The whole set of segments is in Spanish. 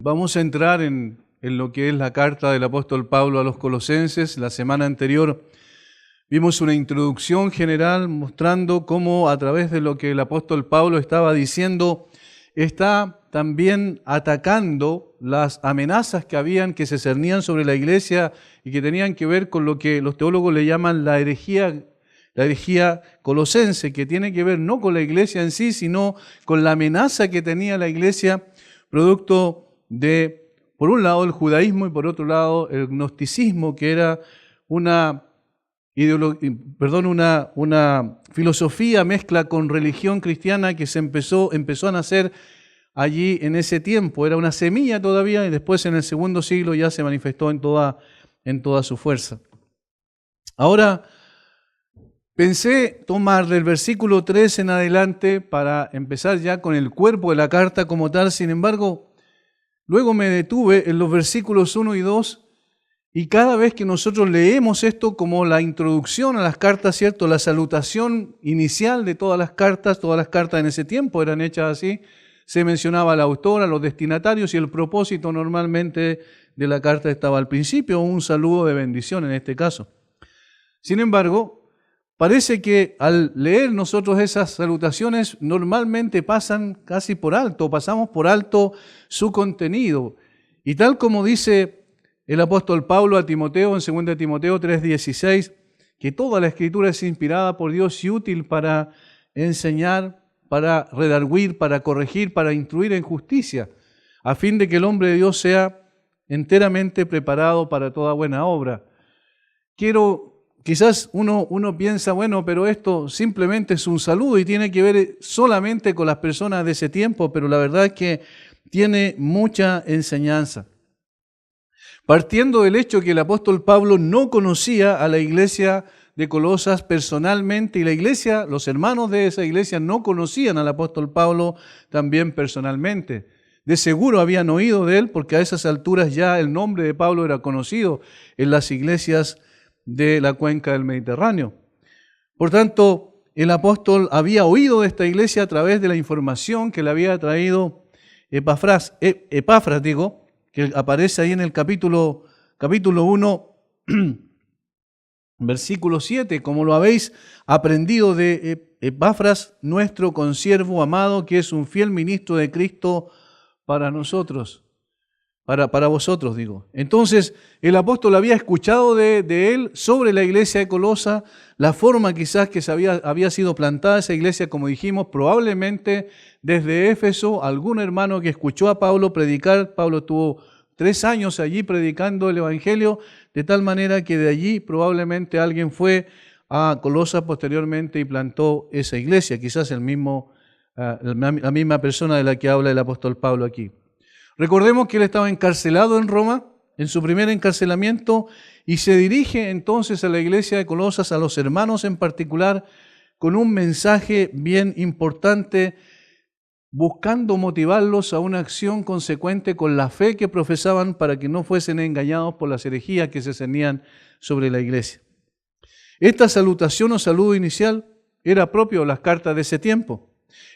Vamos a entrar en lo que es la carta del apóstol Pablo a los Colosenses. La semana anterior vimos una introducción general mostrando cómo a través de lo que el apóstol Pablo estaba diciendo, está también atacando las amenazas que se cernían sobre la iglesia y que tenían que ver con lo que los teólogos le llaman la herejía colosense, que tiene que ver no con la iglesia en sí, sino con la amenaza que tenía la iglesia, producto de, por un lado, el judaísmo y por otro lado, el gnosticismo, que era una filosofía mezcla con religión cristiana que empezó a nacer allí en ese tiempo. Era una semilla todavía y después en el segundo siglo ya se manifestó en toda su fuerza. Ahora, pensé tomar del versículo 3 en adelante para empezar ya con el cuerpo de la carta como tal. Sin embargo, luego me detuve en los versículos 1 y 2 y cada vez que nosotros leemos esto como la introducción a las cartas, ¿cierto? La salutación inicial de todas las cartas en ese tiempo eran hechas así. Se mencionaba al autor, a los destinatarios y el propósito normalmente de la carta estaba al principio, un saludo de bendición en este caso. Sin embargo, parece que al leer nosotros esas salutaciones normalmente pasamos por alto su contenido. Y tal como dice el apóstol Pablo a Timoteo en 2 Timoteo 3:16, que toda la Escritura es inspirada por Dios y útil para enseñar, para redarguir, para corregir, para instruir en justicia, a fin de que el hombre de Dios sea enteramente preparado para toda buena obra. Quizás uno piensa, bueno, pero esto simplemente es un saludo y tiene que ver solamente con las personas de ese tiempo, pero la verdad es que tiene mucha enseñanza. Partiendo del hecho que el apóstol Pablo no conocía a la iglesia de Colosas personalmente y los hermanos de esa iglesia no conocían al apóstol Pablo también personalmente. De seguro habían oído de él porque a esas alturas ya el nombre de Pablo era conocido en las iglesias de la cuenca del Mediterráneo. Por tanto, el apóstol había oído de esta iglesia a través de la información que le había traído Epafras, que aparece ahí en el capítulo 1, versículo 7, como lo habéis aprendido de Epafras, nuestro consiervo amado, que es un fiel ministro de Cristo para nosotros. Para vosotros, digo. Entonces, el apóstol había escuchado de él sobre la iglesia de Colosa, la forma quizás que había sido plantada esa iglesia, como dijimos, probablemente desde Éfeso, algún hermano que escuchó a Pablo predicar. Pablo estuvo 3 años allí predicando el evangelio, de tal manera que de allí probablemente alguien fue a Colosa posteriormente y plantó esa iglesia, quizás la misma persona de la que habla el apóstol Pablo aquí. Recordemos que él estaba encarcelado en Roma, en su primer encarcelamiento, y se dirige entonces a la iglesia de Colosas, a los hermanos en particular, con un mensaje bien importante, buscando motivarlos a una acción consecuente con la fe que profesaban para que no fuesen engañados por las herejías que se cernían sobre la iglesia. Esta salutación o saludo inicial era propio de las cartas de ese tiempo.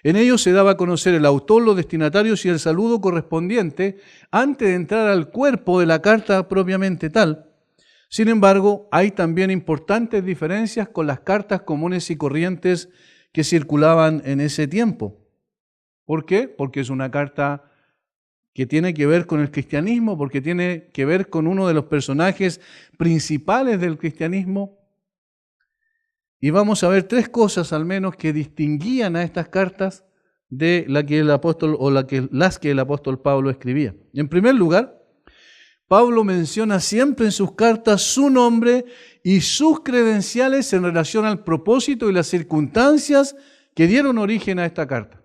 En ellos se daba a conocer el autor, los destinatarios y el saludo correspondiente antes de entrar al cuerpo de la carta propiamente tal. Sin embargo, hay también importantes diferencias con las cartas comunes y corrientes que circulaban en ese tiempo. ¿Por qué? Porque es una carta que tiene que ver con el cristianismo, porque tiene que ver con uno de los personajes principales del cristianismo. Y vamos a ver 3 cosas al menos que distinguían a estas cartas de las que el apóstol Pablo escribía. En primer lugar, Pablo menciona siempre en sus cartas su nombre y sus credenciales en relación al propósito y las circunstancias que dieron origen a esta carta.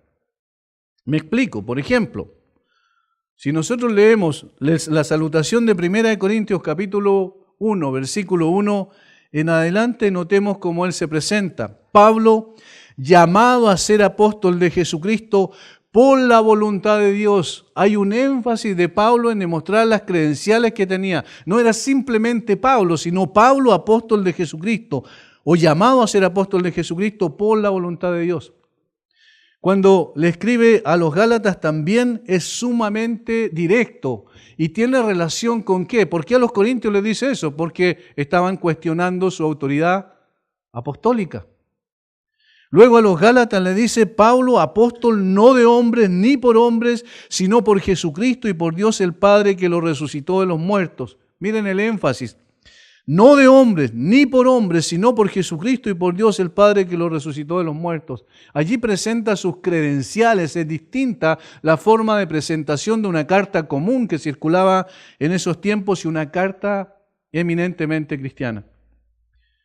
Me explico. Por ejemplo, si nosotros leemos la salutación de 1 Corintios capítulo 1, versículo 1, en adelante notemos cómo él se presenta. Pablo, llamado a ser apóstol de Jesucristo por la voluntad de Dios. Hay un énfasis de Pablo en demostrar las credenciales que tenía. No era simplemente Pablo, sino Pablo, apóstol de Jesucristo, o llamado a ser apóstol de Jesucristo por la voluntad de Dios. Cuando le escribe a los Gálatas también es sumamente directo y tiene relación con ¿qué? ¿Por qué a los Corintios les dice eso? Porque estaban cuestionando su autoridad apostólica. Luego a los Gálatas le dice Pablo, apóstol no de hombres ni por hombres, sino por Jesucristo y por Dios el Padre que lo resucitó de los muertos. Miren el énfasis. No de hombres, ni por hombres, sino por Jesucristo y por Dios el Padre que lo resucitó de los muertos. Allí presenta sus credenciales. Es distinta la forma de presentación de una carta común que circulaba en esos tiempos y una carta eminentemente cristiana.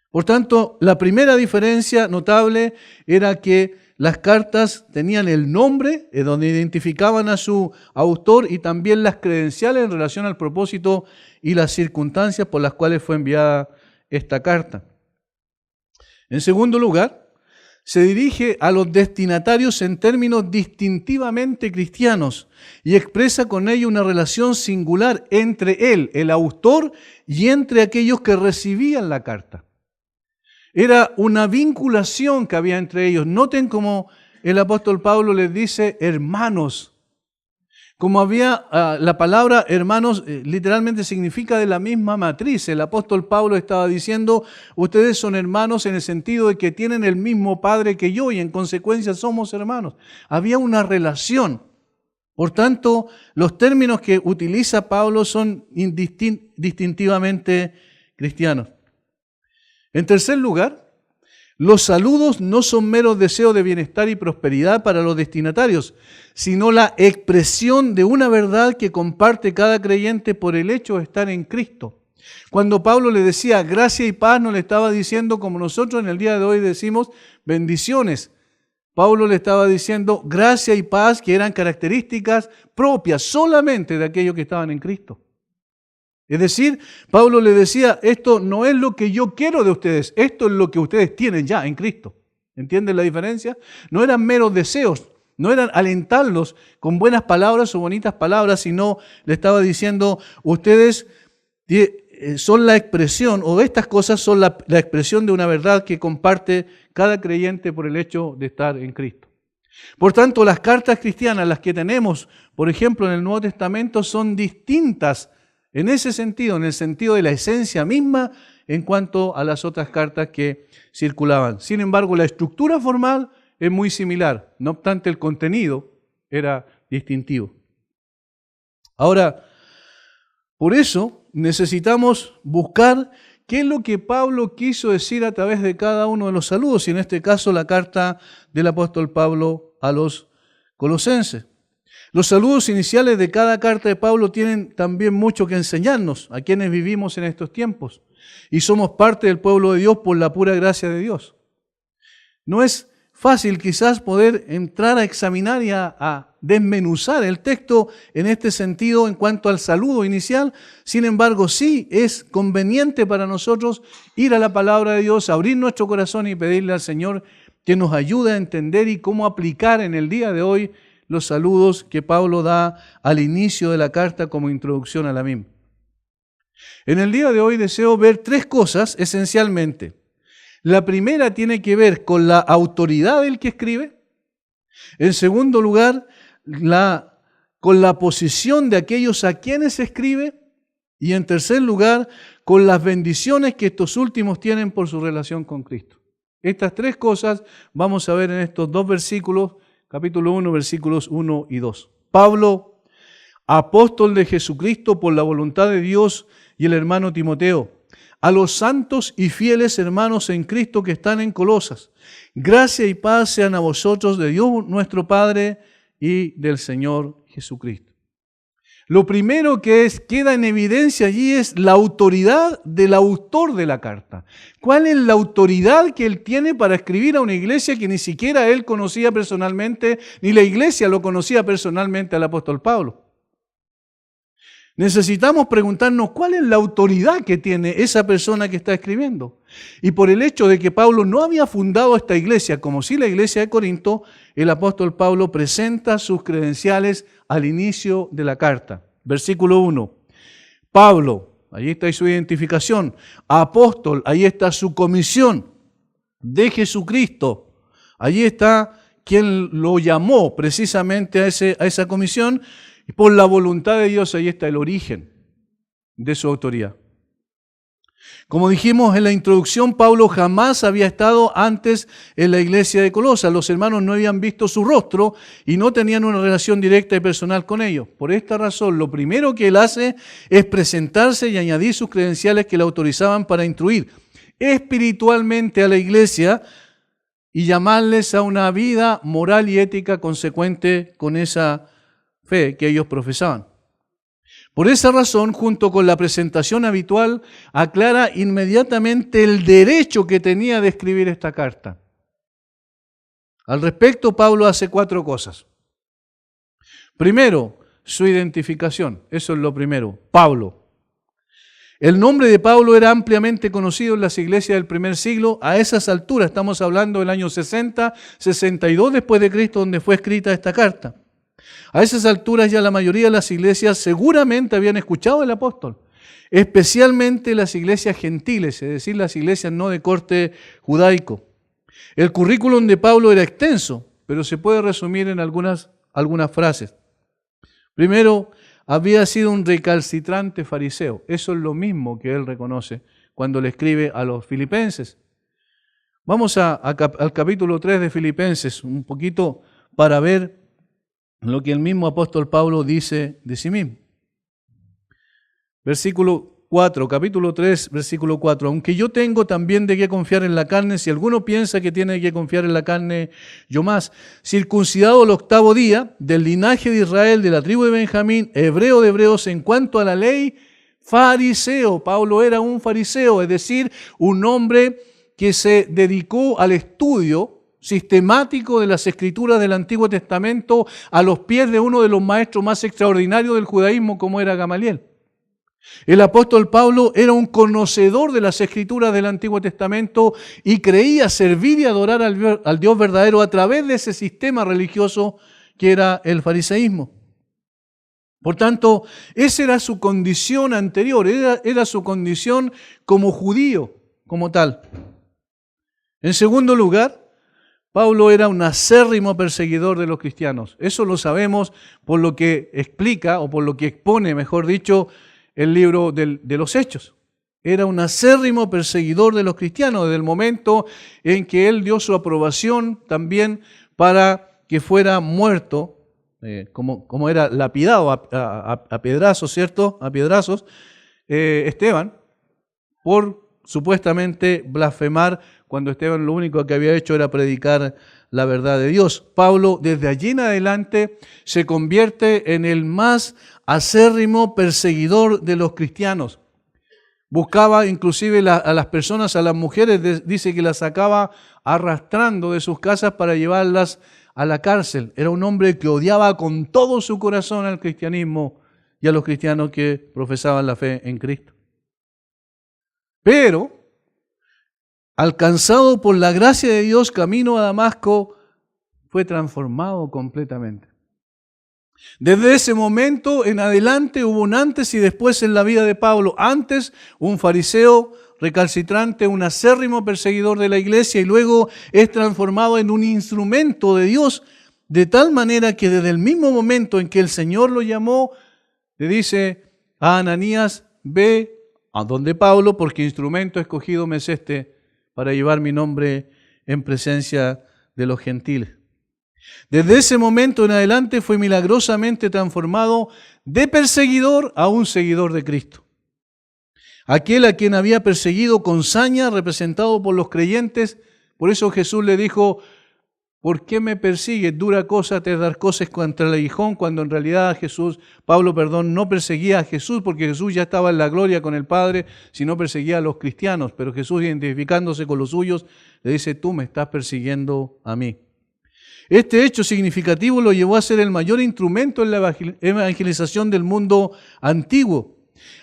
Por tanto, la primera diferencia notable era que las cartas tenían el nombre, donde identificaban a su autor, y también las credenciales en relación al propósito y las circunstancias por las cuales fue enviada esta carta. En segundo lugar, se dirige a los destinatarios en términos distintivamente cristianos y expresa con ello una relación singular entre él, el autor, y entre aquellos que recibían la carta. Era una vinculación que había entre ellos. Noten cómo el apóstol Pablo les dice hermanos. Como había la palabra hermanos literalmente significa de la misma matriz. El apóstol Pablo estaba diciendo, ustedes son hermanos en el sentido de que tienen el mismo Padre que yo y en consecuencia somos hermanos. Había una relación. Por tanto, los términos que utiliza Pablo son distintivamente cristianos. En tercer lugar, los saludos no son meros deseos de bienestar y prosperidad para los destinatarios, sino la expresión de una verdad que comparte cada creyente por el hecho de estar en Cristo. Cuando Pablo le decía gracia y paz, no le estaba diciendo como nosotros en el día de hoy decimos bendiciones. Pablo le estaba diciendo gracia y paz que eran características propias solamente de aquellos que estaban en Cristo. Es decir, Pablo le decía, esto no es lo que yo quiero de ustedes, esto es lo que ustedes tienen ya en Cristo. ¿Entienden la diferencia? No eran meros deseos, no eran alentarlos con buenas palabras o bonitas palabras, sino le estaba diciendo, ustedes son la expresión, o estas cosas son la expresión de una verdad que comparte cada creyente por el hecho de estar en Cristo. Por tanto, las cartas cristianas, las que tenemos, por ejemplo, en el Nuevo Testamento, son distintas en ese sentido, en el sentido de la esencia misma en cuanto a las otras cartas que circulaban. Sin embargo, la estructura formal es muy similar, no obstante el contenido era distintivo. Ahora, por eso necesitamos buscar qué es lo que Pablo quiso decir a través de cada uno de los saludos, y en este caso la carta del apóstol Pablo a los Colosenses. Los saludos iniciales de cada carta de Pablo tienen también mucho que enseñarnos a quienes vivimos en estos tiempos y somos parte del pueblo de Dios por la pura gracia de Dios. No es fácil quizás poder entrar a examinar y a desmenuzar el texto en este sentido en cuanto al saludo inicial. Sin embargo, sí es conveniente para nosotros ir a la palabra de Dios, abrir nuestro corazón y pedirle al Señor que nos ayude a entender y cómo aplicar en el día de hoy los saludos que Pablo da al inicio de la carta como introducción a la misma. En el día de hoy deseo ver tres cosas esencialmente. La primera tiene que ver con la autoridad del que escribe. En segundo lugar, con la posición de aquellos a quienes escribe. Y en tercer lugar, con las bendiciones que estos últimos tienen por su relación con Cristo. Estas tres cosas vamos a ver en estos dos versículos, capítulo 1, versículos 1 y 2. Pablo, apóstol de Jesucristo por la voluntad de Dios, y el hermano Timoteo, a los santos y fieles hermanos en Cristo que están en Colosas, gracia y paz sean a vosotros de Dios nuestro Padre y del Señor Jesucristo. Lo primero que queda en evidencia allí es la autoridad del autor de la carta. ¿Cuál es la autoridad que él tiene para escribir a una iglesia que ni siquiera él conocía personalmente, ni la iglesia lo conocía personalmente al apóstol Pablo? Necesitamos preguntarnos cuál es la autoridad que tiene esa persona que está escribiendo. Y por el hecho de que Pablo no había fundado esta iglesia, como sí la iglesia de Corinto, el apóstol Pablo presenta sus credenciales al inicio de la carta. Versículo 1. Pablo, ahí está su identificación. Apóstol, ahí está su comisión de Jesucristo. Allí está quien lo llamó precisamente a esa comisión, y por la voluntad de Dios ahí está el origen de su autoridad. Como dijimos en la introducción, Pablo jamás había estado antes en la iglesia de Colosas. Los hermanos no habían visto su rostro y no tenían una relación directa y personal con ellos. Por esta razón, lo primero que él hace es presentarse y añadir sus credenciales que le autorizaban para instruir espiritualmente a la iglesia y llamarles a una vida moral y ética consecuente con esa fe que ellos profesaban. Por esa razón, junto con la presentación habitual, aclara inmediatamente el derecho que tenía de escribir esta carta. Al respecto, Pablo hace 4 cosas. Primero, su identificación. Eso es lo primero. Pablo. El nombre de Pablo era ampliamente conocido en las iglesias del primer siglo. A esas alturas, estamos hablando del año 60, 62 después de Cristo, donde fue escrita esta carta. A esas alturas ya la mayoría de las iglesias seguramente habían escuchado al apóstol, especialmente las iglesias gentiles, es decir, las iglesias no de corte judaico. El currículum de Pablo era extenso, pero se puede resumir en algunas frases. Primero, había sido un recalcitrante fariseo. Eso es lo mismo que él reconoce cuando le escribe a los filipenses. Vamos al capítulo 3 de Filipenses, un poquito para ver lo que el mismo apóstol Pablo dice de sí mismo. Versículo 4, capítulo 3, versículo 4. Aunque yo tengo también de qué confiar en la carne, si alguno piensa que tiene que confiar en la carne, yo más. Circuncidado el 8º día, del linaje de Israel, de la tribu de Benjamín, hebreo de hebreos, en cuanto a la ley, fariseo. Pablo era un fariseo, es decir, un hombre que se dedicó al estudio sistemático de las escrituras del Antiguo Testamento a los pies de uno de los maestros más extraordinarios del judaísmo, como era Gamaliel. El apóstol Pablo era un conocedor de las escrituras del Antiguo Testamento y creía servir y adorar al Dios verdadero a través de ese sistema religioso que era el fariseísmo. Por tanto, esa era su condición anterior, era su condición como judío, como tal. En segundo lugar, Pablo era un acérrimo perseguidor de los cristianos. Eso lo sabemos por lo que explica, o por lo que expone, mejor dicho, el libro de los Hechos. Era un acérrimo perseguidor de los cristianos desde el momento en que él dio su aprobación también para que fuera muerto, como era lapidado a piedrazos, ¿cierto? A piedrazos, Esteban, por supuestamente blasfemar cuando Esteban lo único que había hecho era predicar la verdad de Dios. Pablo, desde allí en adelante, se convierte en el más acérrimo perseguidor de los cristianos. Buscaba inclusive a las personas, a las mujeres, dice que las sacaba arrastrando de sus casas para llevarlas a la cárcel. Era un hombre que odiaba con todo su corazón al cristianismo y a los cristianos que profesaban la fe en Cristo. Pero, alcanzado por la gracia de Dios, camino a Damasco, fue transformado completamente. Desde ese momento en adelante hubo un antes y después en la vida de Pablo. Antes, un fariseo recalcitrante, un acérrimo perseguidor de la iglesia, y luego es transformado en un instrumento de Dios, de tal manera que desde el mismo momento en que el Señor lo llamó, le dice a Ananías: ve a donde Pablo, porque instrumento escogido me es este para llevar mi nombre en presencia de los gentiles. Desde ese momento en adelante fue milagrosamente transformado de perseguidor a un seguidor de Cristo. Aquel a quien había perseguido con saña, representado por los creyentes. Por eso Jesús le dijo: ¿por qué me persigues? Dura cosa te es dar cosas contra el aguijón, cuando en realidad Pablo no perseguía a Jesús, porque Jesús ya estaba en la gloria con el Padre, sino perseguía a los cristianos. Pero Jesús, identificándose con los suyos, le dice: tú me estás persiguiendo a mí. Este hecho significativo lo llevó a ser el mayor instrumento en la evangelización del mundo antiguo.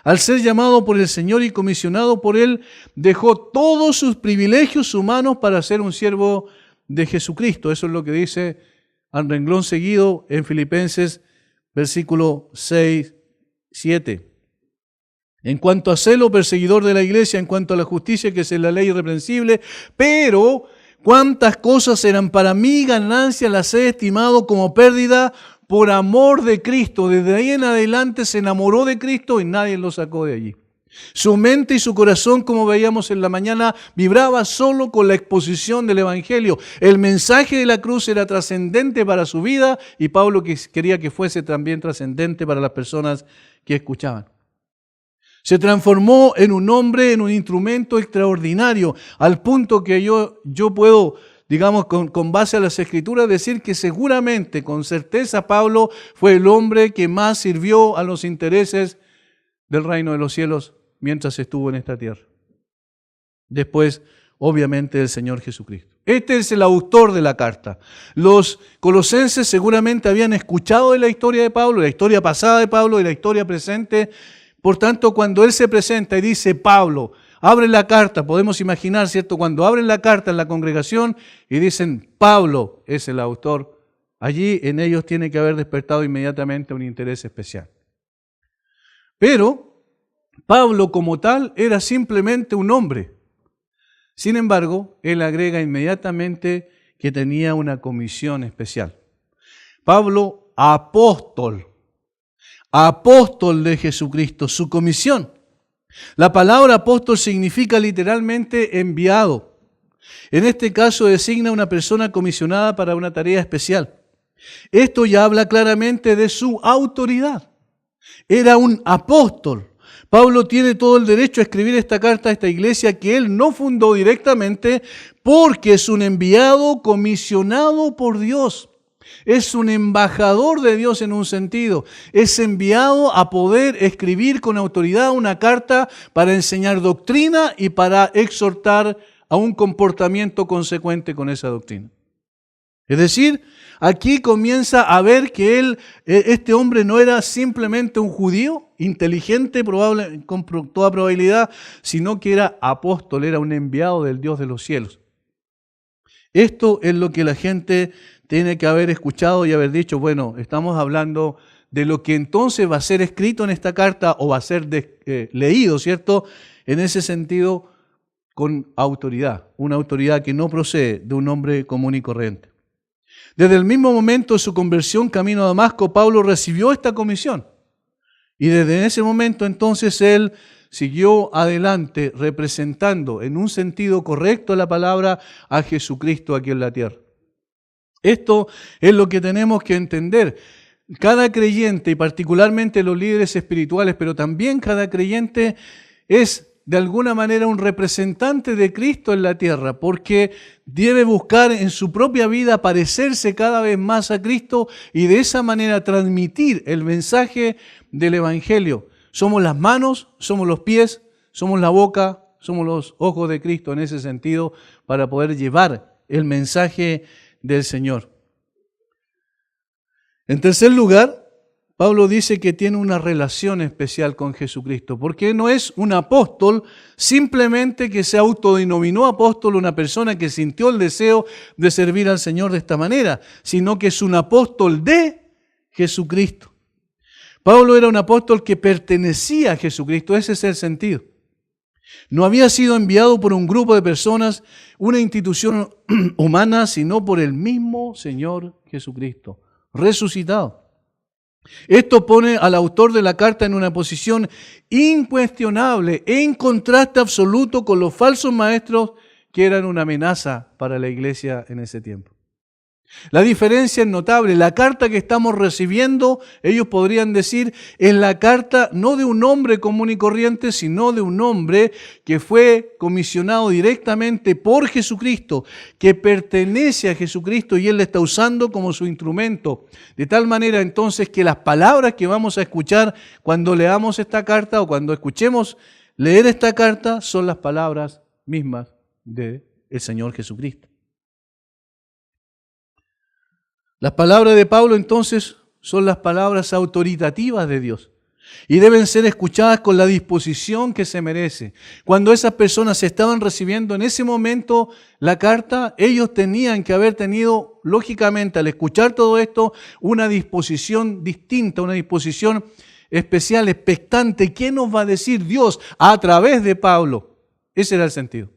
Al ser llamado por el Señor y comisionado por Él, dejó todos sus privilegios humanos para ser un siervo de Jesucristo. Eso es lo que dice al renglón seguido en Filipenses, versículo 6, 7. En cuanto a celo, perseguidor de la iglesia, en cuanto a la justicia, que es la ley irreprensible, pero cuántas cosas eran para mí ganancia, las he estimado como pérdida por amor de Cristo. Desde ahí en adelante se enamoró de Cristo y nadie lo sacó de allí. Su mente y su corazón, como veíamos en la mañana, vibraba solo con la exposición del Evangelio. El mensaje de la cruz era trascendente para su vida y Pablo quería que fuese también trascendente para las personas que escuchaban. Se transformó en un hombre, en un instrumento extraordinario, al punto que yo puedo, digamos, con base a las Escrituras, decir que seguramente, con certeza, Pablo fue el hombre que más sirvió a los intereses del reino de los cielos mientras estuvo en esta tierra. Después, obviamente, del Señor Jesucristo. Este es el autor de la carta. Los colosenses seguramente habían escuchado de la historia de Pablo, la historia pasada de Pablo y la historia presente. Por tanto, cuando él se presenta y dice Pablo, abre la carta, podemos imaginar, ¿cierto? Cuando abren la carta en la congregación y dicen Pablo es el autor, allí en ellos tiene que haber despertado inmediatamente un interés especial. Pero Pablo como tal era simplemente un hombre. Sin embargo, él agrega inmediatamente que tenía una comisión especial. Pablo, apóstol de Jesucristo, su comisión. La palabra apóstol significa literalmente enviado. En este caso designa una persona comisionada para una tarea especial. Esto ya habla claramente de su autoridad. Era un apóstol. Pablo tiene todo el derecho a escribir esta carta a esta iglesia que él no fundó directamente porque es un enviado comisionado por Dios. Es un embajador de Dios en un sentido. Es enviado a poder escribir con autoridad una carta para enseñar doctrina y para exhortar a un comportamiento consecuente con esa doctrina. Es decir, aquí comienza a ver que este hombre no era simplemente un judío inteligente, con toda probabilidad, sino que era apóstol, era un enviado del Dios de los cielos. Esto es lo que la gente tiene que haber escuchado y haber dicho, bueno, estamos hablando de lo que entonces va a ser escrito en esta carta o va a ser leído, ¿cierto? En ese sentido, con autoridad, una autoridad que no procede de un hombre común y corriente. Desde el mismo momento de su conversión camino a Damasco, Pablo recibió esta comisión. Y desde ese momento entonces él siguió adelante representando en un sentido correcto la palabra a Jesucristo aquí en la tierra. Esto es lo que tenemos que entender. Cada creyente, y particularmente los líderes espirituales, pero también cada creyente es de alguna manera un representante de Cristo en la tierra, porque debe buscar en su propia vida parecerse cada vez más a Cristo y de esa manera transmitir el mensaje del Evangelio. Somos las manos, somos los pies, somos la boca, somos los ojos de Cristo en ese sentido para poder llevar el mensaje del Señor. En tercer lugar, Pablo dice que tiene una relación especial con Jesucristo, porque no es un apóstol simplemente que se autodenominó apóstol, una persona que sintió el deseo de servir al Señor de esta manera, sino que es un apóstol de Jesucristo. Pablo era un apóstol que pertenecía a Jesucristo, ese es el sentido. No había sido enviado por un grupo de personas, una institución humana, sino por el mismo Señor Jesucristo, resucitado. Esto pone al autor de la carta en una posición incuestionable, en contraste absoluto con los falsos maestros que eran una amenaza para la iglesia en ese tiempo. La diferencia es notable. La carta que estamos recibiendo, ellos podrían decir, es la carta no de un hombre común y corriente, sino de un hombre que fue comisionado directamente por Jesucristo, que pertenece a Jesucristo y Él le está usando como su instrumento. De tal manera entonces que las palabras que vamos a escuchar cuando leamos esta carta o cuando escuchemos leer esta carta son las palabras mismas del Señor Jesucristo. Las palabras de Pablo entonces son las palabras autoritativas de Dios y deben ser escuchadas con la disposición que se merece. Cuando esas personas estaban recibiendo en ese momento la carta, ellos tenían que haber tenido, lógicamente, al escuchar todo esto, una disposición distinta, una disposición especial, expectante. ¿Qué nos va a decir Dios a través de Pablo? Ese era el sentido.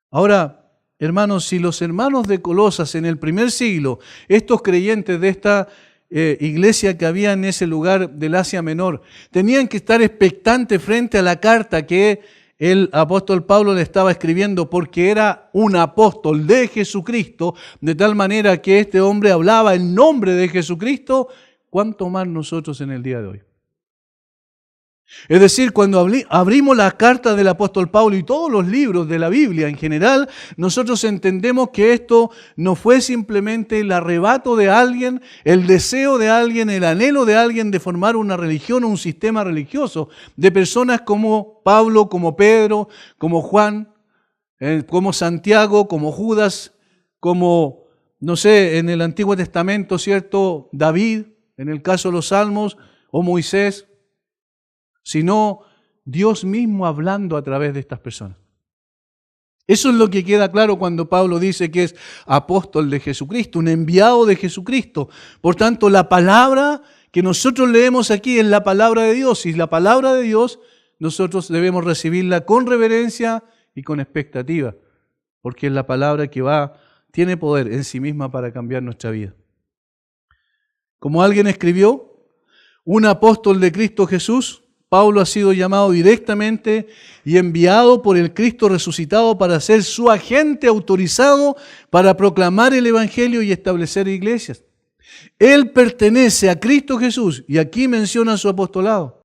Ahora, hermanos, si los hermanos de Colosas en el primer siglo, estos creyentes de esta iglesia que había en ese lugar del Asia Menor, tenían que estar expectantes frente a la carta que el apóstol Pablo le estaba escribiendo, porque era un apóstol de Jesucristo, de tal manera que este hombre hablaba en nombre de Jesucristo, ¿cuánto más nosotros en el día de hoy? Es decir, cuando abrimos la carta del apóstol Pablo y todos los libros de la Biblia en general, nosotros entendemos que esto no fue simplemente el arrebato de alguien, el deseo de alguien, el anhelo de alguien de formar una religión o un sistema religioso, de personas como Pablo, como Pedro, como Juan, como Santiago, como Judas, como, no sé, en el Antiguo Testamento, ¿cierto? David, en el caso de los Salmos, o Moisés, sino Dios mismo hablando a través de estas personas. Eso es lo que queda claro cuando Pablo dice que es apóstol de Jesucristo, un enviado de Jesucristo. Por tanto, la palabra que nosotros leemos aquí es la palabra de Dios, y la palabra de Dios nosotros debemos recibirla con reverencia y con expectativa, porque es la palabra que tiene poder en sí misma para cambiar nuestra vida. Como alguien escribió, un apóstol de Cristo Jesús, Pablo ha sido llamado directamente y enviado por el Cristo resucitado para ser su agente autorizado para proclamar el Evangelio y establecer iglesias. Él pertenece a Cristo Jesús y aquí menciona su apostolado.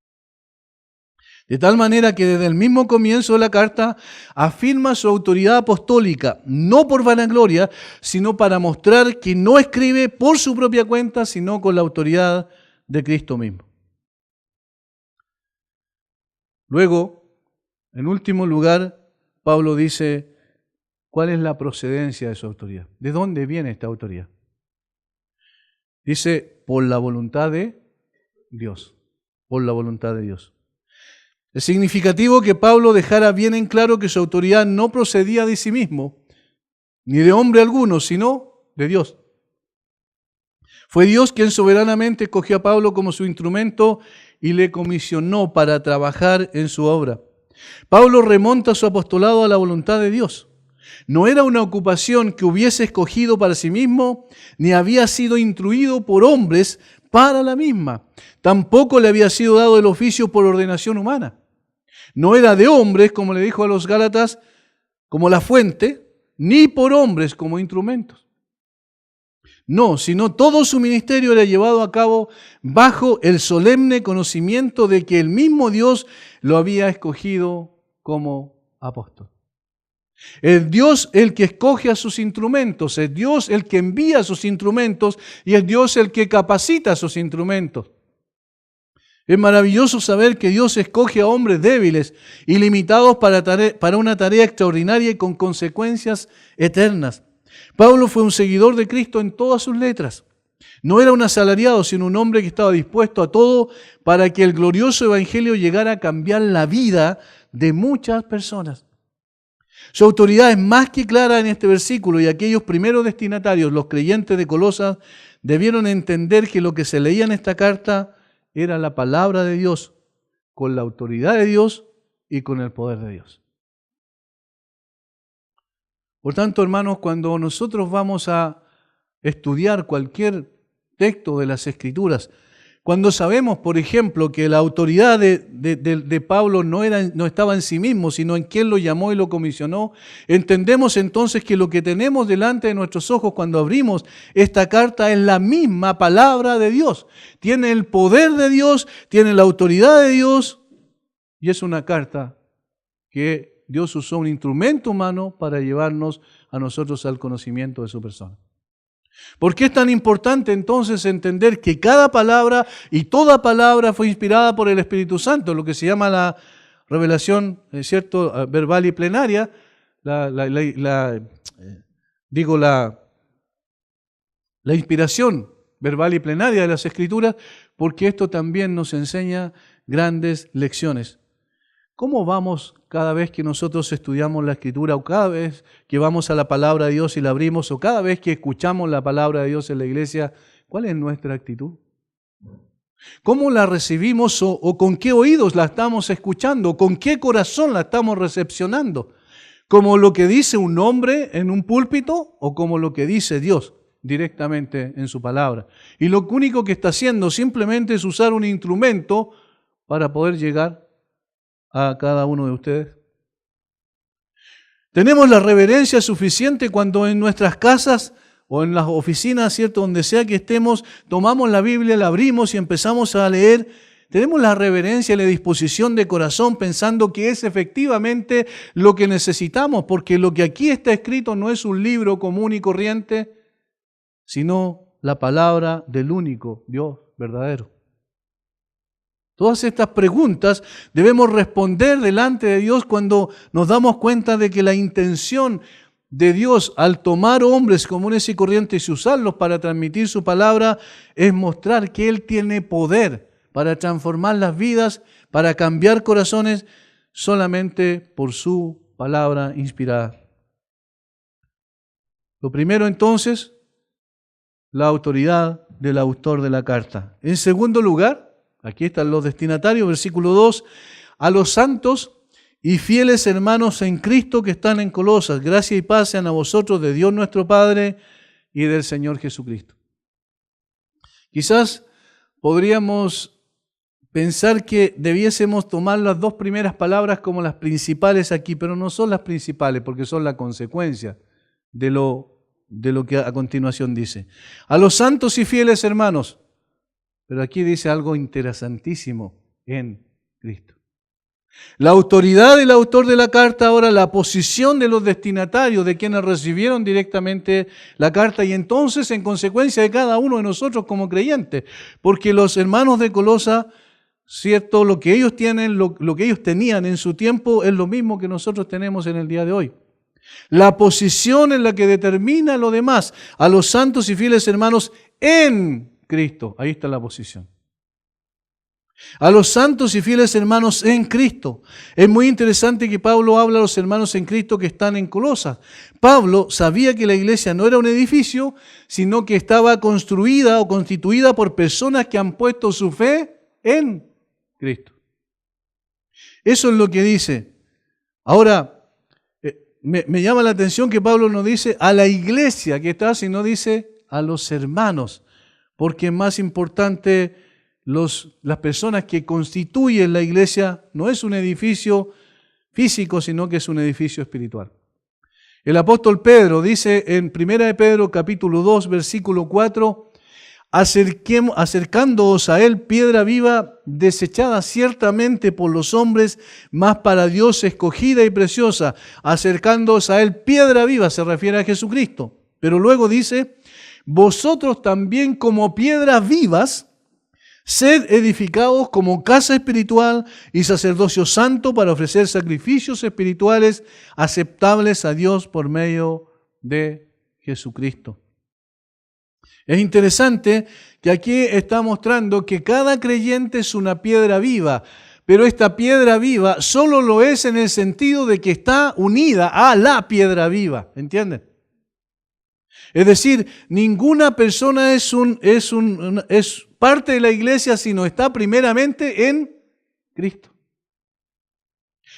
De tal manera que desde el mismo comienzo de la carta afirma su autoridad apostólica, no por vanagloria, sino para mostrar que no escribe por su propia cuenta, sino con la autoridad de Cristo mismo. Luego, en último lugar, Pablo dice, ¿cuál es la procedencia de su autoridad? ¿De dónde viene esta autoridad? Dice, por la voluntad de Dios, por la voluntad de Dios. Es significativo que Pablo dejara bien en claro que su autoridad no procedía de sí mismo, ni de hombre alguno, sino de Dios. Fue Dios quien soberanamente escogió a Pablo como su instrumento y le comisionó para trabajar en su obra. Pablo remonta su apostolado a la voluntad de Dios. No era una ocupación que hubiese escogido para sí mismo, ni había sido instruido por hombres para la misma. Tampoco le había sido dado el oficio por ordenación humana. No era de hombres, como le dijo a los Gálatas, como la fuente, ni por hombres como instrumentos. No, sino todo su ministerio era llevado a cabo bajo el solemne conocimiento de que el mismo Dios lo había escogido como apóstol. Es Dios el que escoge a sus instrumentos, es Dios el que envía a sus instrumentos y es Dios el que capacita a sus instrumentos. Es maravilloso saber que Dios escoge a hombres débiles y limitados para una tarea extraordinaria y con consecuencias eternas. Pablo fue un seguidor de Cristo en todas sus letras. No era un asalariado, sino un hombre que estaba dispuesto a todo para que el glorioso evangelio llegara a cambiar la vida de muchas personas. Su autoridad es más que clara en este versículo y aquellos primeros destinatarios, los creyentes de Colosas, debieron entender que lo que se leía en esta carta era la palabra de Dios, con la autoridad de Dios y con el poder de Dios. Por tanto, hermanos, cuando nosotros vamos a estudiar cualquier texto de las Escrituras, cuando sabemos, por ejemplo, que la autoridad de Pablo no estaba en sí mismo, sino en quien lo llamó y lo comisionó, entendemos entonces que lo que tenemos delante de nuestros ojos cuando abrimos esta carta es la misma palabra de Dios. Tiene el poder de Dios, tiene la autoridad de Dios, y es una carta que Dios usó un instrumento humano para llevarnos a nosotros al conocimiento de su persona. ¿Por qué es tan importante entonces entender que cada palabra y toda palabra fue inspirada por el Espíritu Santo, lo que se llama la revelación, ¿cierto?, verbal y plenaria, la inspiración verbal y plenaria de las Escrituras, porque esto también nos enseña grandes lecciones. ¿Cómo vamos cada vez que nosotros estudiamos la Escritura o cada vez que vamos a la palabra de Dios y la abrimos o cada vez que escuchamos la palabra de Dios en la iglesia? ¿Cuál es nuestra actitud? ¿Cómo la recibimos o con qué oídos la estamos escuchando? ¿Con qué corazón la estamos recepcionando? como lo que dice un hombre en un púlpito o como lo que dice Dios directamente en su palabra. Y lo único que está haciendo simplemente es usar un instrumento para poder llegar a cada uno de ustedes. Tenemos la reverencia suficiente cuando en nuestras casas o en las oficinas, ¿cierto?, donde sea que estemos, tomamos la Biblia, la abrimos y empezamos a leer. Tenemos la reverencia y la disposición de corazón pensando que es efectivamente lo que necesitamos, porque lo que aquí está escrito no es un libro común y corriente, sino la palabra del único Dios verdadero. Todas estas preguntas debemos responder delante de Dios cuando nos damos cuenta de que la intención de Dios al tomar hombres comunes y corrientes y usarlos para transmitir su palabra es mostrar que Él tiene poder para transformar las vidas, para cambiar corazones solamente por su palabra inspirada. Lo primero entonces, la autoridad del autor de la carta. En segundo lugar, aquí están los destinatarios, versículo 2, a los santos y fieles hermanos en Cristo que están en Colosas, gracia y paz sean a vosotros de Dios nuestro Padre y del Señor Jesucristo. Quizás podríamos pensar que debiésemos tomar las dos primeras palabras como las principales aquí, pero no son las principales porque son la consecuencia de lo que a continuación dice. A los santos y fieles hermanos, pero aquí dice algo interesantísimo en Cristo. La autoridad del autor de la carta, ahora la posición de los destinatarios, de quienes recibieron directamente la carta y entonces en consecuencia de cada uno de nosotros como creyentes, porque los hermanos de Colosa, cierto, lo que ellos tienen, lo que ellos tenían en su tiempo es lo mismo que nosotros tenemos en el día de hoy. La posición en la que determina lo demás, a los santos y fieles hermanos en Cristo, ahí está la posición. A los santos y fieles hermanos en Cristo. Es muy interesante que Pablo habla a los hermanos en Cristo que están en Colosas. Pablo sabía que la iglesia no era un edificio, sino que estaba construida o constituida por personas que han puesto su fe en Cristo. Eso es lo que dice. Ahora, me llama la atención que Pablo no dice a la iglesia que está, sino dice a los hermanos, porque es más importante las personas que constituyen la iglesia no es un edificio físico, sino que es un edificio espiritual. El apóstol Pedro dice en 1 de Pedro capítulo 2, versículo 4, acercándoos a él piedra viva, desechada ciertamente por los hombres, mas para Dios escogida y preciosa. Acercándoos a él piedra viva, se refiere a Jesucristo. Pero luego dice, vosotros también como piedras vivas, sed edificados como casa espiritual y sacerdocio santo para ofrecer sacrificios espirituales aceptables a Dios por medio de Jesucristo. Es interesante que aquí está mostrando que cada creyente es una piedra viva, pero esta piedra viva solo lo es en el sentido de que está unida a la piedra viva, ¿entienden? Es decir, ninguna persona es parte de la iglesia sino está primeramente en Cristo.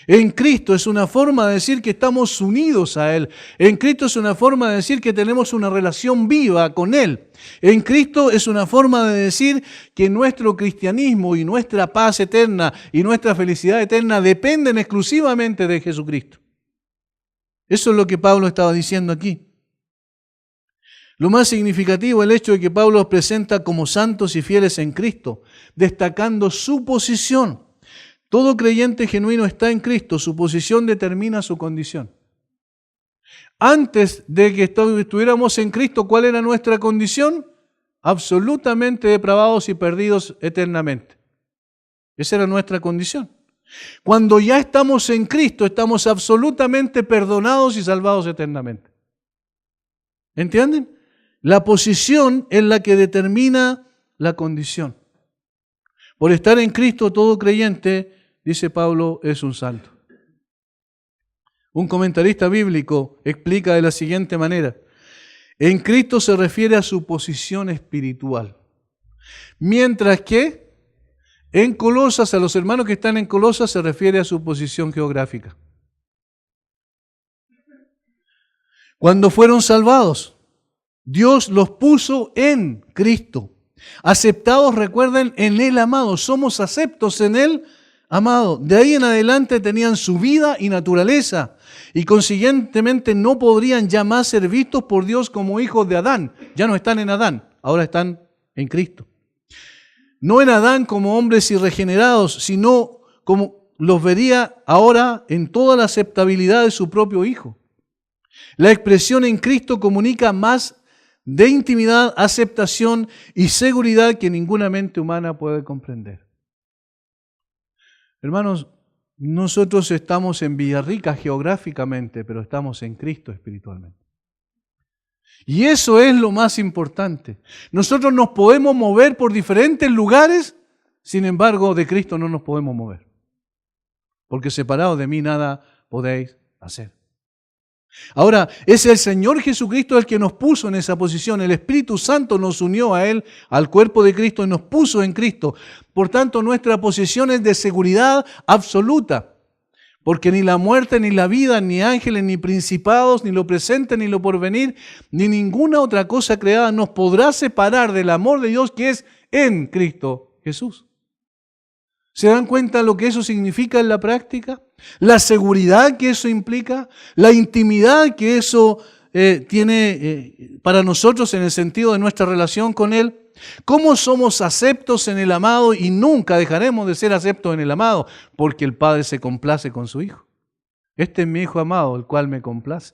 En Cristo es una forma de decir que estamos unidos a Él. En Cristo es una forma de decir que tenemos una relación viva con Él. En Cristo es una forma de decir que nuestro cristianismo y nuestra paz eterna y nuestra felicidad eterna dependen exclusivamente de Jesucristo. Eso es lo que Pablo estaba diciendo aquí. Lo más significativo es el hecho de que Pablo los presenta como santos y fieles en Cristo, destacando su posición. Todo creyente genuino está en Cristo, su posición determina su condición. Antes de que estuviéramos en Cristo, ¿cuál era nuestra condición? Absolutamente depravados y perdidos eternamente. Esa era nuestra condición. Cuando ya estamos en Cristo, estamos absolutamente perdonados y salvados eternamente. ¿Entienden? La posición es la que determina la condición. Por estar en Cristo, todo creyente, dice Pablo, es un santo. Un comentarista bíblico explica de la siguiente manera. En Cristo se refiere a su posición espiritual. Mientras que en Colosas, a los hermanos que están en Colosas, se refiere a su posición geográfica. Cuando fueron salvados, Dios los puso en Cristo. Aceptados, recuerden, en el amado. Somos aceptos en el amado. De ahí en adelante tenían su vida y naturaleza. Y consiguientemente no podrían ya más ser vistos por Dios como hijos de Adán. Ya no están en Adán, ahora están en Cristo. No en Adán como hombres irregenerados, sino como los vería ahora en toda la aceptabilidad de su propio Hijo. La expresión en Cristo comunica más de intimidad, aceptación y seguridad que ninguna mente humana puede comprender. Hermanos, nosotros estamos en Villarrica geográficamente, pero estamos en Cristo espiritualmente. Y eso es lo más importante. Nosotros nos podemos mover por diferentes lugares, sin embargo, de Cristo no nos podemos mover. Porque separados de mí nada podéis hacer. Ahora, es el Señor Jesucristo el que nos puso en esa posición. El Espíritu Santo nos unió a Él, al cuerpo de Cristo, y nos puso en Cristo. Por tanto, nuestra posición es de seguridad absoluta. Porque ni la muerte, ni la vida, ni ángeles, ni principados, ni lo presente, ni lo porvenir, ni ninguna otra cosa creada nos podrá separar del amor de Dios que es en Cristo Jesús. ¿Se dan cuenta lo que eso significa en la práctica? La seguridad que eso implica, la intimidad que eso tiene para nosotros en el sentido de nuestra relación con Él. ¿Cómo somos aceptos en el amado y nunca dejaremos de ser aceptos en el amado? Porque el Padre se complace con su Hijo. Este es mi Hijo amado, el cual me complace.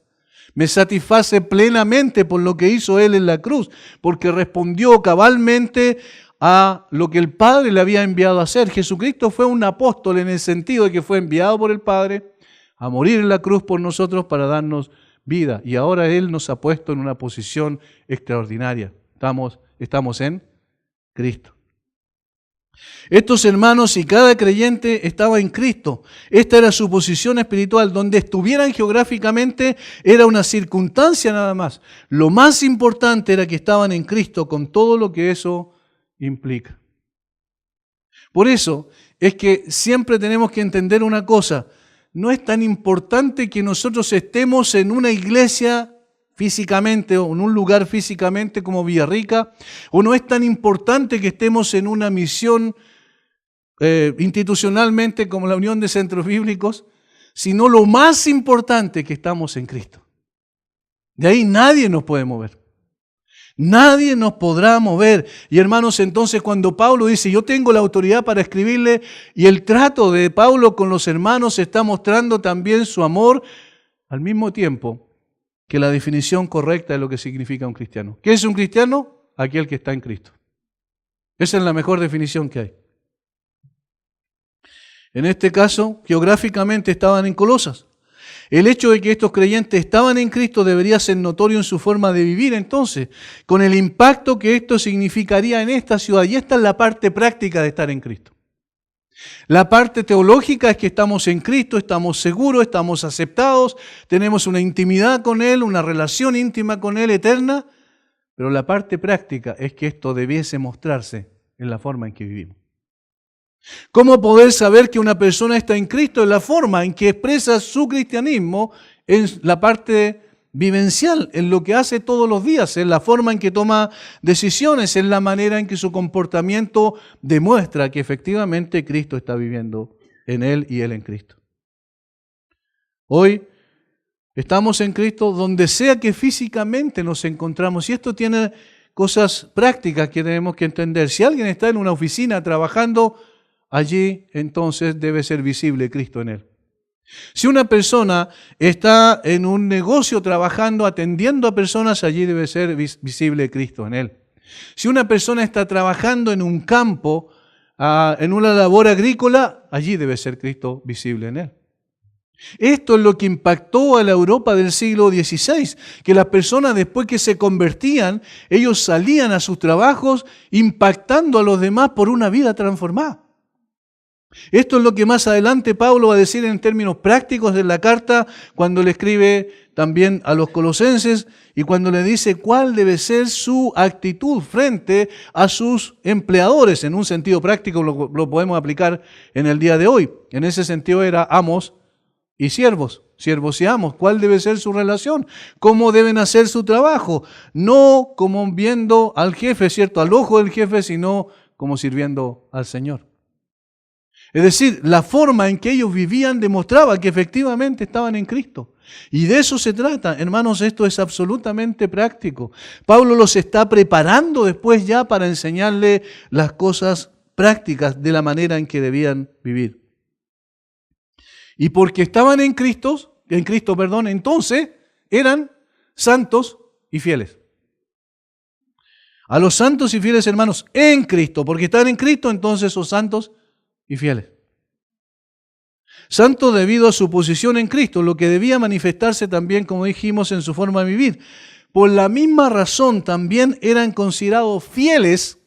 Me satisface plenamente por lo que hizo Él en la cruz, porque respondió cabalmente a lo que el Padre le había enviado a hacer. Jesucristo fue un apóstol en el sentido de que fue enviado por el Padre a morir en la cruz por nosotros para darnos vida. Y ahora Él nos ha puesto en una posición extraordinaria. Estamos en Cristo. Estos hermanos y cada creyente estaba en Cristo. Esta era su posición espiritual. Donde estuvieran geográficamente era una circunstancia nada más. Lo más importante era que estaban en Cristo con todo lo que eso implica. Por eso es que siempre tenemos que entender una cosa. No es tan importante que nosotros estemos en una iglesia físicamente o en un lugar físicamente como Villarrica, o no es tan importante que estemos en una misión institucionalmente como la Unión de Centros Bíblicos, sino lo más importante que estamos en Cristo. De ahí nadie nos puede mover. Nadie nos podrá mover. Y hermanos, entonces cuando Pablo dice, yo tengo la autoridad para escribirle, y el trato de Pablo con los hermanos está mostrando también su amor, al mismo tiempo que la definición correcta de lo que significa un cristiano. ¿Qué es un cristiano? Aquel que está en Cristo. Esa es la mejor definición que hay. En este caso, geográficamente estaban en Colosas. El hecho de que estos creyentes estaban en Cristo debería ser notorio en su forma de vivir entonces, con el impacto que esto significaría en esta ciudad. Y esta es la parte práctica de estar en Cristo. La parte teológica es que estamos en Cristo, estamos seguros, estamos aceptados, tenemos una intimidad con Él, una relación íntima con Él eterna, pero la parte práctica es que esto debiese mostrarse en la forma en que vivimos. ¿Cómo poder saber que una persona está en Cristo? En la forma en que expresa su cristianismo, en la parte vivencial, en lo que hace todos los días, en la forma en que toma decisiones, en la manera en que su comportamiento demuestra que efectivamente Cristo está viviendo en él y él en Cristo. Hoy estamos en Cristo donde sea que físicamente nos encontramos, y esto tiene cosas prácticas que tenemos que entender. Si alguien está en una oficina trabajando, allí entonces debe ser visible Cristo en él. Si una persona está en un negocio trabajando, atendiendo a personas, allí debe ser visible Cristo en él. Si una persona está trabajando en un campo, en una labor agrícola, allí debe ser Cristo visible en él. Esto es lo que impactó a la Europa del siglo XVI, que las personas después que se convertían, ellos salían a sus trabajos impactando a los demás por una vida transformada. Esto es lo que más adelante Pablo va a decir en términos prácticos de la carta cuando le escribe también a los colosenses y cuando le dice cuál debe ser su actitud frente a sus empleadores. En un sentido práctico lo podemos aplicar en el día de hoy. En ese sentido era amos y siervos, siervos y amos. ¿Cuál debe ser su relación? ¿Cómo deben hacer su trabajo? No como viendo al jefe, ¿cierto? Al ojo del jefe, sino como sirviendo al Señor. Es decir, la forma en que ellos vivían demostraba que efectivamente estaban en Cristo. Y de eso se trata, hermanos, esto es absolutamente práctico. Pablo los está preparando después ya para enseñarle las cosas prácticas de la manera en que debían vivir. Y porque estaban en Cristo, entonces eran santos y fieles. A los santos y fieles hermanos en Cristo, porque están en Cristo, entonces son santos y fieles. Santos debido a su posición en Cristo, lo que debía manifestarse también, como dijimos, en su forma de vivir. Por la misma razón también eran considerados fieles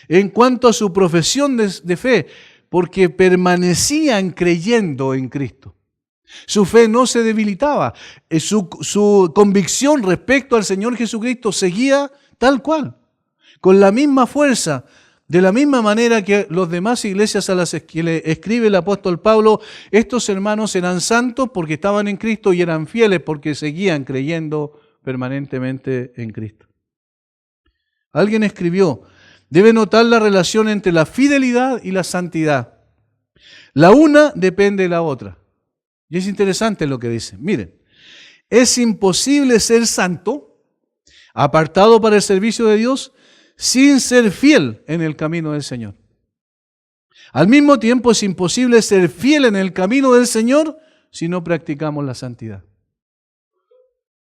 en cuanto a su profesión de fe, porque permanecían creyendo en Cristo. Su fe no se debilitaba, su convicción respecto al Señor Jesucristo seguía tal cual, con la misma fuerza, de la misma manera que las demás iglesias a las que le escribe el apóstol Pablo. Estos hermanos eran santos porque estaban en Cristo y eran fieles porque seguían creyendo permanentemente en Cristo. Alguien escribió: debe notar la relación entre la fidelidad y la santidad. La una depende de la otra. Y es interesante lo que dice. Miren, es imposible ser santo, apartado para el servicio de Dios, sin ser fiel en el camino del Señor. Al mismo tiempo es imposible ser fiel en el camino del Señor si no practicamos la santidad.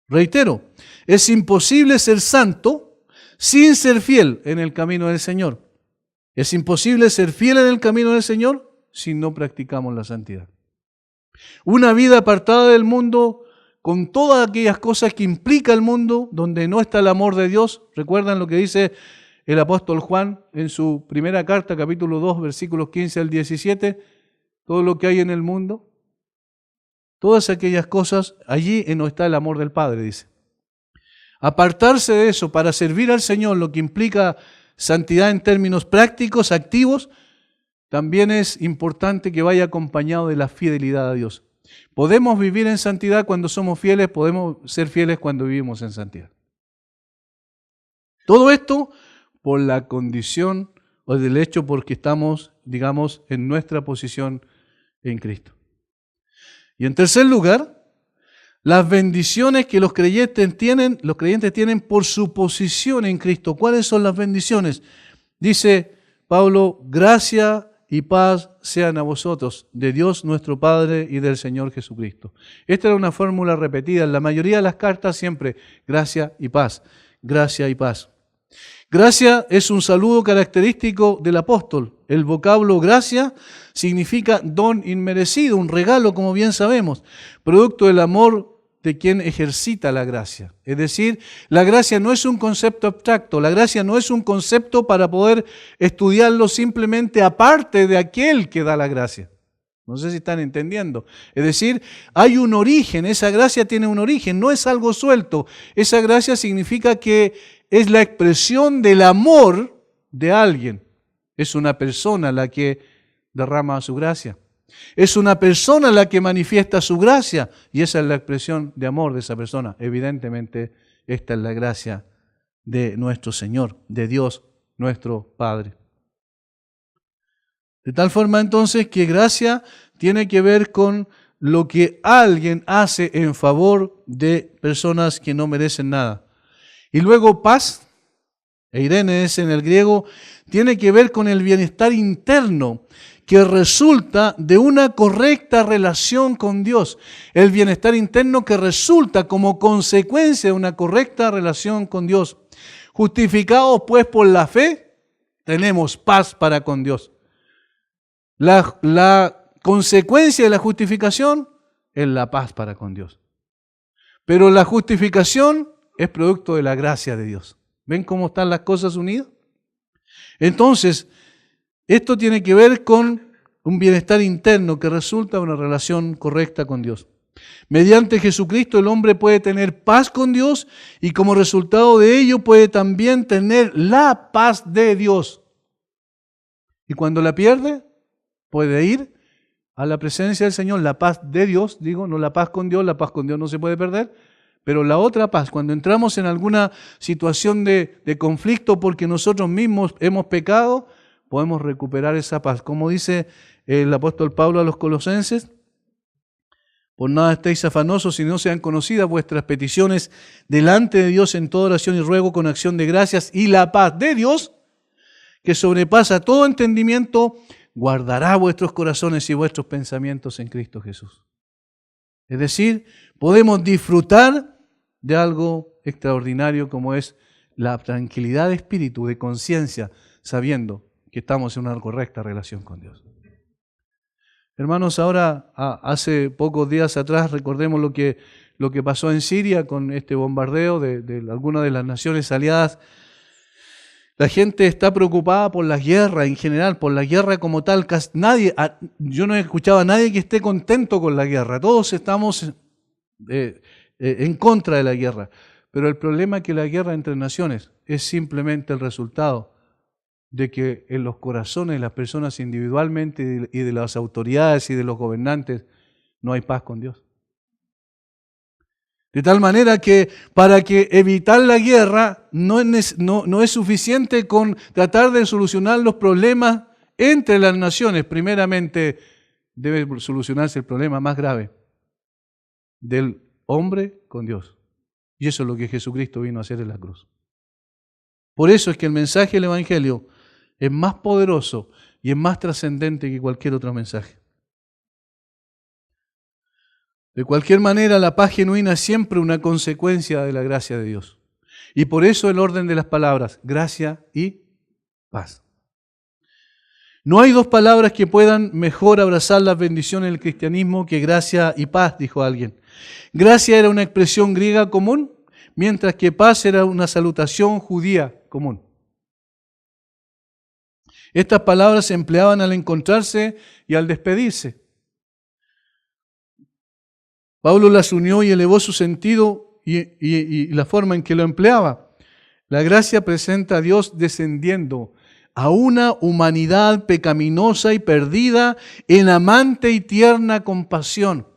Reitero, es imposible ser santo sin ser fiel en el camino del Señor. Es imposible ser fiel en el camino del Señor si no practicamos la santidad. Una vida apartada del mundo, con todas aquellas cosas que implica el mundo, donde no está el amor de Dios. ¿Recuerdan lo que dice el apóstol Juan en su primera carta, capítulo 2, versículos 15 al 17? Todo lo que hay en el mundo, todas aquellas cosas, allí no está el amor del Padre, dice. Apartarse de eso para servir al Señor, lo que implica santidad en términos prácticos, activos, también es importante que vaya acompañado de la fidelidad a Dios. Podemos vivir en santidad cuando somos fieles, podemos ser fieles cuando vivimos en santidad. Todo esto por la condición o del hecho porque estamos, digamos, en nuestra posición en Cristo. Y en tercer lugar, las bendiciones que los creyentes tienen por su posición en Cristo. ¿Cuáles son las bendiciones? Dice Pablo: gracia y paz sean a vosotros, de Dios nuestro Padre y del Señor Jesucristo. Esta era una fórmula repetida en la mayoría de las cartas, siempre gracia y paz, gracia y paz. Gracia es un saludo característico del apóstol. El vocablo gracia significa don inmerecido, un regalo, como bien sabemos, producto del amor de quien ejercita la gracia. Es decir, la gracia no es un concepto abstracto, la gracia no es un concepto para poder estudiarlo simplemente aparte de aquel que da la gracia. No sé si están entendiendo. Es decir, hay un origen, esa gracia tiene un origen, no es algo suelto. Esa gracia significa que es la expresión del amor de alguien. Es una persona la que derrama su gracia. Es una persona la que manifiesta su gracia y esa es la expresión de amor de esa persona. Evidentemente, esta es la gracia de nuestro Señor, de Dios, nuestro Padre. De tal forma entonces que gracia tiene que ver con lo que alguien hace en favor de personas que no merecen nada. Y luego paz, eirene es en el griego, tiene que ver con el bienestar interno que resulta de una correcta relación con Dios. El bienestar interno que resulta como consecuencia de una correcta relación con Dios. Justificados pues por la fe, tenemos paz para con Dios. La consecuencia de la justificación es la paz para con Dios. Pero la justificación es producto de la gracia de Dios. ¿Ven cómo están las cosas unidas? Entonces, esto tiene que ver con un bienestar interno que resulta de una relación correcta con Dios. Mediante Jesucristo el hombre puede tener paz con Dios y como resultado de ello puede también tener la paz de Dios. Y cuando la pierde, puede ir a la presencia del Señor, la paz de Dios, digo, no la paz con Dios no se puede perder, pero la otra paz, cuando entramos en alguna situación de conflicto porque nosotros mismos hemos pecado, podemos recuperar esa paz. Como dice el apóstol Pablo a los Colosenses, por nada estéis afanosos si no sean conocidas vuestras peticiones delante de Dios en toda oración y ruego con acción de gracias, y la paz de Dios, que sobrepasa todo entendimiento, guardará vuestros corazones y vuestros pensamientos en Cristo Jesús. Es decir, podemos disfrutar de algo extraordinario como es la tranquilidad de espíritu, de conciencia, sabiendo que estamos en una correcta relación con Dios. Hermanos, ahora, hace pocos días atrás, recordemos lo que pasó en Siria con este bombardeo de algunas de las naciones aliadas. La gente está preocupada por la guerra en general, por la guerra como tal. Yo no he escuchado a nadie que esté contento con la guerra. Todos estamos en contra de la guerra. Pero el problema es que la guerra entre naciones es simplemente el resultado de que en los corazones de las personas individualmente y de las autoridades y de los gobernantes no hay paz con Dios. De tal manera que para que evitar la guerra no es suficiente con tratar de solucionar los problemas entre las naciones. Primeramente debe solucionarse el problema más grave del hombre con Dios. Y eso es lo que Jesucristo vino a hacer en la cruz. Por eso es que el mensaje del Evangelio es más poderoso y es más trascendente que cualquier otro mensaje. De cualquier manera, la paz genuina es siempre una consecuencia de la gracia de Dios. Y por eso el orden de las palabras, gracia y paz. No hay dos palabras que puedan mejor abrazar las bendiciones del cristianismo que gracia y paz, dijo alguien. Gracia era una expresión griega común, mientras que paz era una salutación judía común. Estas palabras se empleaban al encontrarse y al despedirse. Pablo las unió y elevó su sentido y la forma en que lo empleaba. La gracia presenta a Dios descendiendo a una humanidad pecaminosa y perdida en amante y tierna compasión.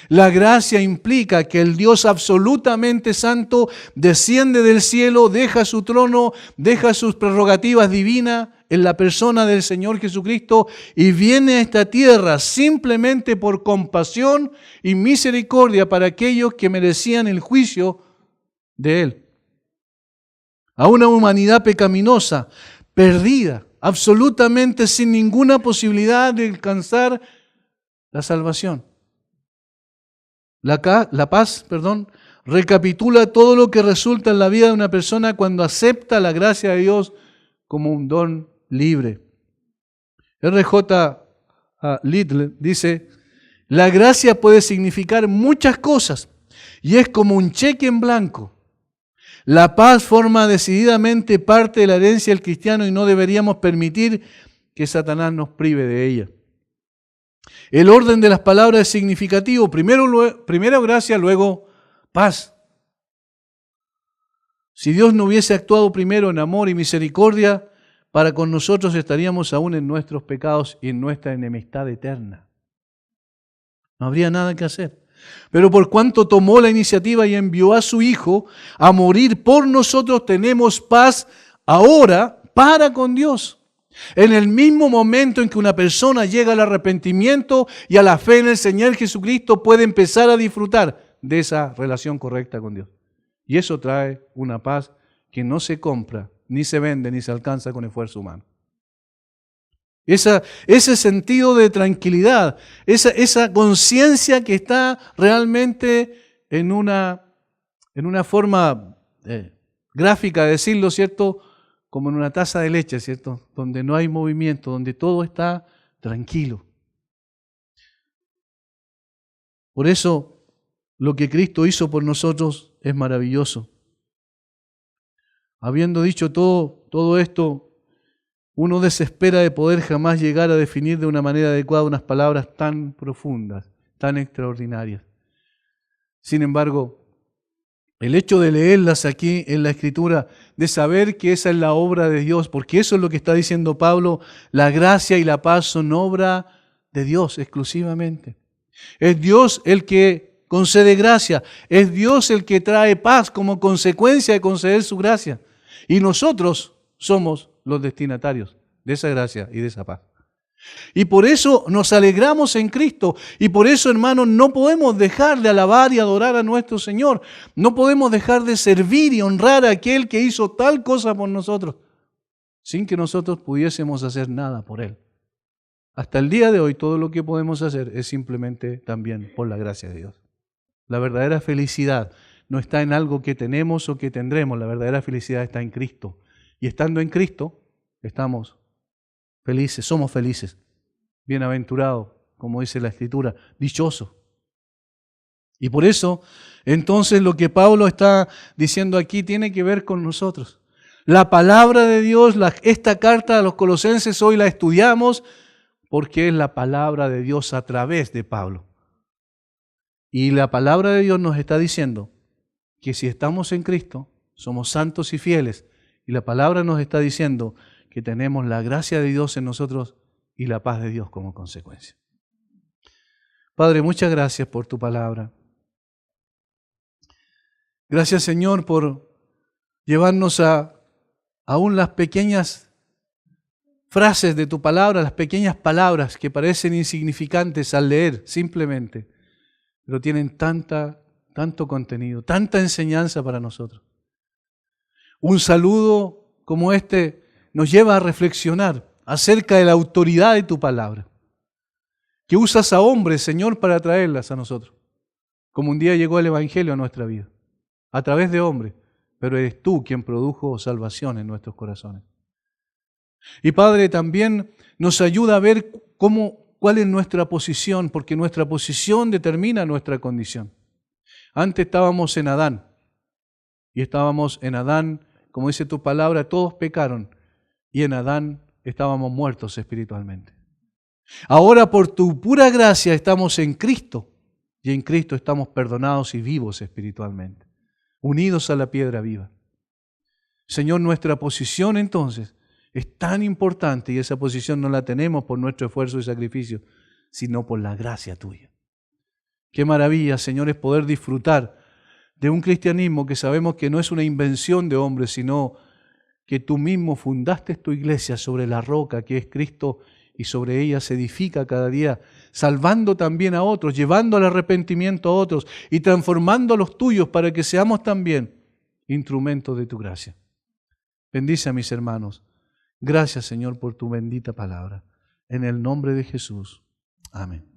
La gracia implica que el Dios absolutamente santo desciende del cielo, deja su trono, deja sus prerrogativas divinas en la persona del Señor Jesucristo y viene a esta tierra simplemente por compasión y misericordia para aquellos que merecían el juicio de Él. A una humanidad pecaminosa, perdida, absolutamente sin ninguna posibilidad de alcanzar la salvación. La paz, recapitula todo lo que resulta en la vida de una persona cuando acepta la gracia de Dios como un don libre. R.J. Liddell dice, la gracia puede significar muchas cosas y es como un cheque en blanco. La paz forma decididamente parte de la herencia del cristiano y no deberíamos permitir que Satanás nos prive de ella. El orden de las palabras es significativo. Primero gracia, luego paz. Si Dios no hubiese actuado primero en amor y misericordia, para con nosotros estaríamos aún en nuestros pecados y en nuestra enemistad eterna. No habría nada que hacer. Pero por cuanto tomó la iniciativa y envió a su Hijo a morir por nosotros, tenemos paz ahora para con Dios. En el mismo momento en que una persona llega al arrepentimiento y a la fe en el Señor Jesucristo, puede empezar a disfrutar de esa relación correcta con Dios. Y eso trae una paz que no se compra, ni se vende, ni se alcanza con esfuerzo humano. Ese sentido de tranquilidad, esa conciencia que está realmente en una forma gráfica de decirlo, ¿cierto? Como en una taza de leche, ¿cierto? Donde no hay movimiento, donde todo está tranquilo. Por eso, lo que Cristo hizo por nosotros es maravilloso. Habiendo dicho todo esto, uno desespera de poder jamás llegar a definir de una manera adecuada unas palabras tan profundas, tan extraordinarias. Sin embargo, el hecho de leerlas aquí en la Escritura, de saber que esa es la obra de Dios, porque eso es lo que está diciendo Pablo, la gracia y la paz son obra de Dios exclusivamente. Es Dios el que concede gracia. Es Dios el que trae paz como consecuencia de conceder su gracia. Y nosotros somos los destinatarios de esa gracia y de esa paz. Y por eso nos alegramos en Cristo. Y por eso, hermanos, no podemos dejar de alabar y adorar a nuestro Señor. No podemos dejar de servir y honrar a aquel que hizo tal cosa por nosotros, sin que nosotros pudiésemos hacer nada por Él. Hasta el día de hoy, todo lo que podemos hacer es simplemente también por la gracia de Dios. La verdadera felicidad no está en algo que tenemos o que tendremos. La verdadera felicidad está en Cristo. Y estando en Cristo, estamos felices, somos felices, bienaventurados, como dice la Escritura, dichosos. Y por eso, entonces, lo que Pablo está diciendo aquí tiene que ver con nosotros. La palabra de Dios, esta carta a los Colosenses hoy la estudiamos porque es la palabra de Dios a través de Pablo. Y la palabra de Dios nos está diciendo que si estamos en Cristo, somos santos y fieles. Y la palabra nos está diciendo que tenemos la gracia de Dios en nosotros y la paz de Dios como consecuencia. Padre, muchas gracias por tu palabra. Gracias, Señor, por llevarnos a aún las pequeñas frases de tu palabra, las pequeñas palabras que parecen insignificantes al leer simplemente, pero tienen tanto contenido, tanta enseñanza para nosotros. Un saludo como este nos lleva a reflexionar acerca de la autoridad de tu palabra, que usas a hombres, Señor, para traerlas a nosotros, como un día llegó el Evangelio a nuestra vida, a través de hombres, pero eres tú quien produjo salvación en nuestros corazones. Y Padre, también nos ayuda a ver cuál es nuestra posición, porque nuestra posición determina nuestra condición. Antes estábamos en Adán, y estábamos en Adán, como dice tu palabra, todos pecaron, y en Adán estábamos muertos espiritualmente. Ahora por tu pura gracia estamos en Cristo, y en Cristo estamos perdonados y vivos espiritualmente, unidos a la piedra viva. Señor, nuestra posición entonces es tan importante, y esa posición no la tenemos por nuestro esfuerzo y sacrificio, sino por la gracia tuya. Qué maravilla, Señor, es poder disfrutar de un cristianismo que sabemos que no es una invención de hombres, sino que tú mismo fundaste tu iglesia sobre la roca que es Cristo, y sobre ella se edifica cada día, salvando también a otros, llevando al arrepentimiento a otros y transformando a los tuyos para que seamos también instrumentos de tu gracia. Bendice a mis hermanos. Gracias, Señor, por tu bendita palabra. En el nombre de Jesús. Amén.